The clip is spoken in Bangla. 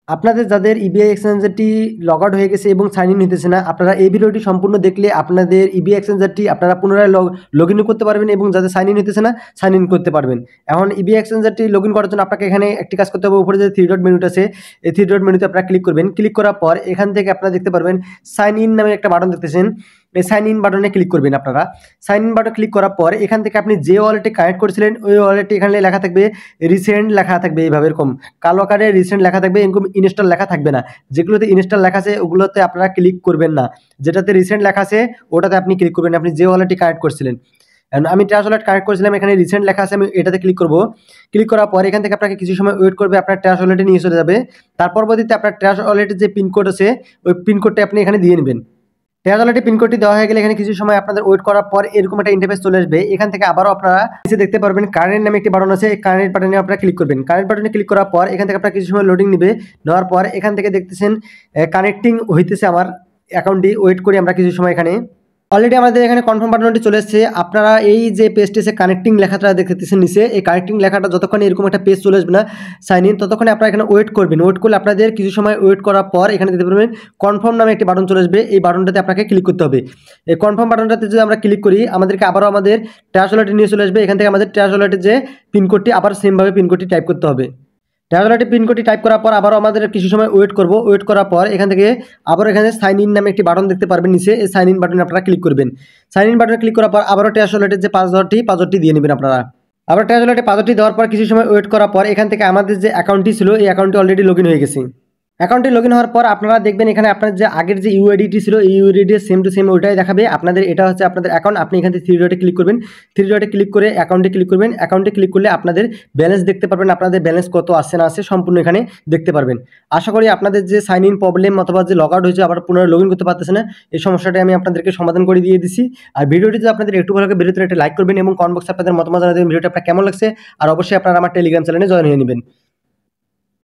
আপনাদের যাদের ইবিআই এক্সচেঞ্জারটি লগ আউট হয়ে গেছে এবং সাইন ইন হইতেছে না, আপনারা এই ভিডিওটি সম্পূর্ণ দেখলে আপনাদের ইবিআই এক্সচেঞ্জারটি আপনারা পুনরায় লগ ইন করতে পারবেন এবং যাদের সাইন ইন হইতেছে না সাইন ইন করতে পারবেন। এখন ইবিআই এক্সচেঞ্জারটি লগ ইন করার জন্য আপনাকে এখানে একটি কাজ করতে হবে। উপরে যে থ্রি ডট মেনুটা আছে এই থ্রি ডট মেনুতে আপনারা ক্লিক করবেন। ক্লিক করার পর এখান থেকে আপনারা দেখতে পারবেন সাইন ইন নামে একটা বাটন দেখতেছেন, এই সাইন ইন বাটনে ক্লিক করবেন। আপনারা সাইন ইন বাটনে ক্লিক করার পর এখান থেকে আপনি যে ওয়ালেটে কানেক্ট করেছিলেন ওই ওয়ালেটে এখানে লেখা থাকবে রিসেন্ট লেখা থাকবে, এইভাবে এরকম কালো আকারে রিসেন্ট লেখা থাকবে, এরকম ইনস্টল লেখা থাকবে না। যেগুলোতে ইনস্টল লেখা আছে ওগুলোতে আপনারা ক্লিক করবেন না, যেটাতে রিসেন্ট লেখা আছে ওটাতে আপনি ক্লিক করবেন, আপনি যে ওয়ালেটে কানেক্ট করছিলেন। আমি ট্রাস্ট ওয়ালেট কানেক্ট করেছিলাম, এখানে রিসেন্ট লেখা আছে, আমি এটাতে ক্লিক করব। ক্লিক করার পর এখান থেকে আপনাকে কিছু সময় ওয়েট করবে, আপনার ট্রাস্ট ওয়ালেটে নিয়ে চলে যাবে। তার পরবর্তীতে আপনার ট্রাস্ট ওয়ালেটের যে পিনকোড আছে ওই পিনকোডটা আপনি এখানে দিয়ে নেবেন। ট্রাস্ট ওয়ালেটে পিনকোডটি দেওয়া হয়ে গেলে এখানে কিছু সময় আপনাদের ওয়েট করার পর এরকম একটা ইন্টারফেস চলে আসবে। এখান থেকে আবারও আপনারা নিচে দেখতে পারবেন কারেন্ট নামে একটি বাটন আছে, কারেন্ট বাটনে আপনারা ক্লিক করবেন। কারেন্ট বাটনে ক্লিক করার পর এখান থেকে আপনারা কিছু সময় লোডিং নেবে। নেওয়ার পর এখান থেকে দেখতেছেন কানেক্টিং হইতেছে আমার অ্যাকাউন্টটি, ওয়েট করি আমরা কিছু সময়। এখানে অলরেডি আমাদের এখানে কনফার্ম বাটনটি চলে এসেছে। আপনারা এই যে পেজটি আছে কানেক্টিং লেখাটা দেখতেছেন নিচে, এই কানেক্টিং লেখাটা যতক্ষণ এরকম একটা পেজ চলে আসবে না সাইন ইন, ততক্ষণে আপনারা এখানে ওয়েট করবেন। ওয়েট করলে আপনাদের কিছু সময় ওয়েট করার পর এখানে দেখতে পারবেন কনফার্ম নামে একটি বাটন চলে আসবে, এই বাটনটাতে আপনাকে ক্লিক করতে হবে। এই কনফার্ম বাটনটাতে যদি আমরা ক্লিক করি আমাদেরকে আবারও আমাদের ট্রাস্ট ওয়ালেটে নিয়ে চলে আসবে। এখান থেকে আমাদের ট্রাস্ট ওয়ালেটের যে পিনকোডটি আবার সেমভাবে পিনকোডটি টাইপ করতে হবে। ট্রাস্ট ওয়ালেটে পিনকোডটি টাইপ করার পর আবারও আমাদের কিছু সময় ওয়েট করব। ওয়েট করার পর এখান থেকে আবার এখানে সাইন ইন নামে একটি বাটন দেখতে পারবেন নিচে, এই সাইন ইন বাটনে আপনারা ক্লিক করবেন। সাইন ইন বাটনে ক্লিক করার পর আবারও ট্রাস্ট ওয়ালেটের যে পাসওয়ার্ডটি দিয়ে নেবেন আপনারা। আবার ট্রাস্ট ওয়ালেটে পাসওয়ার্ডটি দেওয়ার পর কিছু সময় ওয়েট করার পর এখান থেকে আমাদের যে অ্যাকাউন্টটি ছিল এই অ্যাকাউন্টটি অলরেডি লগ ইন হয়ে গেছে। অ্যাকাউন্টে লগ ইন হওয়ার পর আপনারা দেখবেন এখানে আপনার যে আগের যে ইউআইডিটি ছিল এই ইউআইডি সেম টু সেম ওইটাই দেখাবে আপনাদের। এটা হচ্ছে আপনাদের অ্যাকাউন্ট। আপনি এখান থেকে থ্রি ডটে ক্লিক করবেন, থ্রি ডটে ক্লিক করে অ্যাকাউন্টে ক্লিক করবেন। অ্যাকাউন্টে ক্লিক করলে আপনাদের ব্যালেন্স দেখতে পারবেন, আপনাদের ব্যালেন্স কত আসছে না আসছে সম্পূর্ণ এখানে দেখতে পারবেন। আশা করি আপনাদের যে সাইন ইন প্রবলেম অথবা যে লগ আউট হয়েছে আবার পুনরায় লগ ইন করতে পারতেছে না এই সমস্যাটি আমি আপনাদেরকে সমাধান করে দিয়ে দিছি। আর ভিডিওটি যদি আপনাদের একটু ভালো লাগে ভিডিওতে একটা লাইক করবেন এবং কমেন্ট বক্সে আপনাদের মতামত জানাবেন ভিডিওটা আপনার কেমন লাগছে। আর অবশ্যই আপনারা আমার টেলিগ্রাম চ্যানেলে জয়েন হয়ে নেবেন।